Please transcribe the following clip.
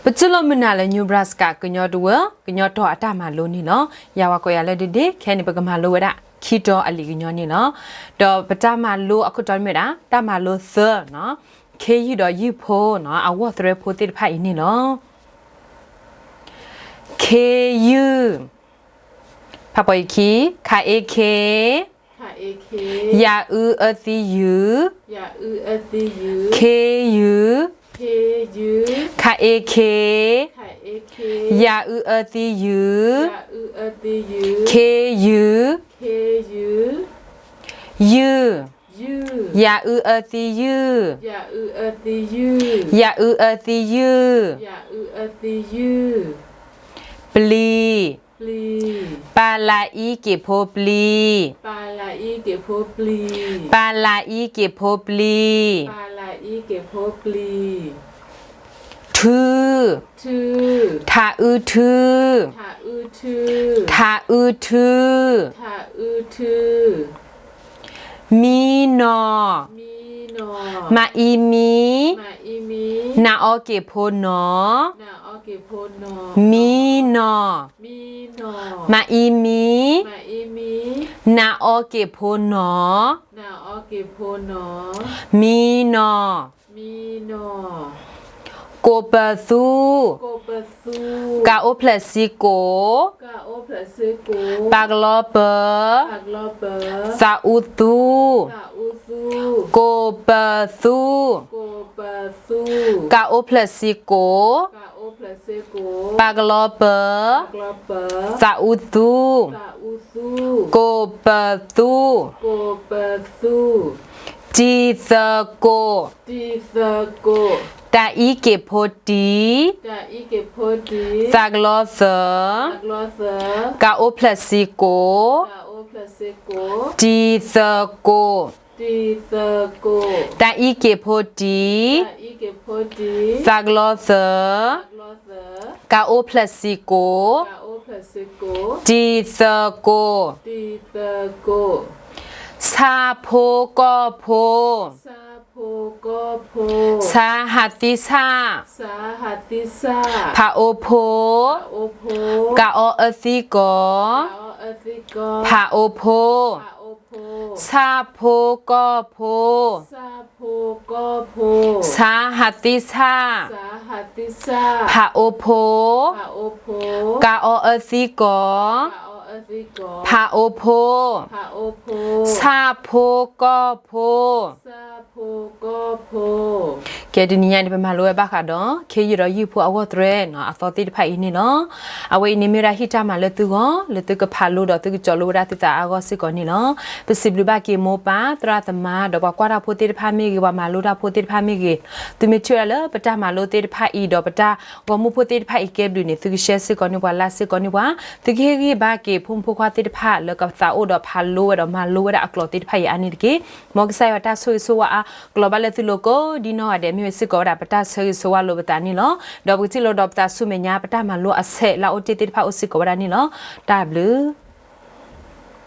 ปจุลมินาเลนิวบราสกากุญยอดัวกุญยอดออาตามาโลนี่เนาะยาวกอยาเลดิแค่นี่ปกมาโลวดะคีดออลีกุญยอนี่เนาะดอปตามาโลอคุตอนเมดาตามาโลเซอเนาะเคยีดอยีโพเนาะอาวอเทรโพติไผนี่เนาะเคยูพะปอยคีคาเอเคยาอืออติยูเคยูคาเอเคยาอืออติยูเคยูยูยาอืออติยูยาอืออติยูปลีปาลาอีเกโพปลีปาลาอีเกโพปลีทือทาอือทือทาอือทือมีนอมาอีมีนาออเกโพนอมีนอมาอีมีนาออเกโพนอมีนอโกเปซูกาโอเพลซิโกปากลอเปซาอูตูโกเปซูกาโอเพลซิโกปากลอเปซาอูตูโกเปซูจีเซโกตาอีเกโพตีซากลอเซกาโอเพลซิโกจีเซโกตาอีเกโพตีซากลอเซกาโอเพลซิโกจีเซโกซาโพกอโพสาหัติสาพาโอโพกาออซิโกพาโอโพสาโพกอโพสาหัติสาพาโอโพกาออซิโกพาโอโพซาโพกอโพแกดินียานี่เป็นมาลวยบ้าค่ะดอเคยูรอยูพูอาวตเรนเนาะอสอติไผนี่เนาะเอาไว้นี่มีราฮิตามาเลตุกอเลตุกพาลูดอตุกจอลูราติตาอากอสิกอนี่เนาะเปสิบลูบาเกโมปาตราตมาดอกกว่าราโพติพามีกว่ามาลูราโพติพามีกตุมิเชลปตามาโลติพาอีดอปตากอมูโพติพาอีเกบดูนี่ตุกเชสิกอนี่ว่าลาสิกอนี่ว่าตุกเฮกีบาเกพุ่มพูควาติพาแล้วกับซาโอดอพาลูดอมาลูดอกลอติพาอีอันนี้เกมอกไซวตาซุยซัวอะglobal letu logo dino ade mi siko da pata se so wa lo pata ni lo do buti lo do pata su me nya pata ma lo ase la o ti ti pha o siko da ni lo da blue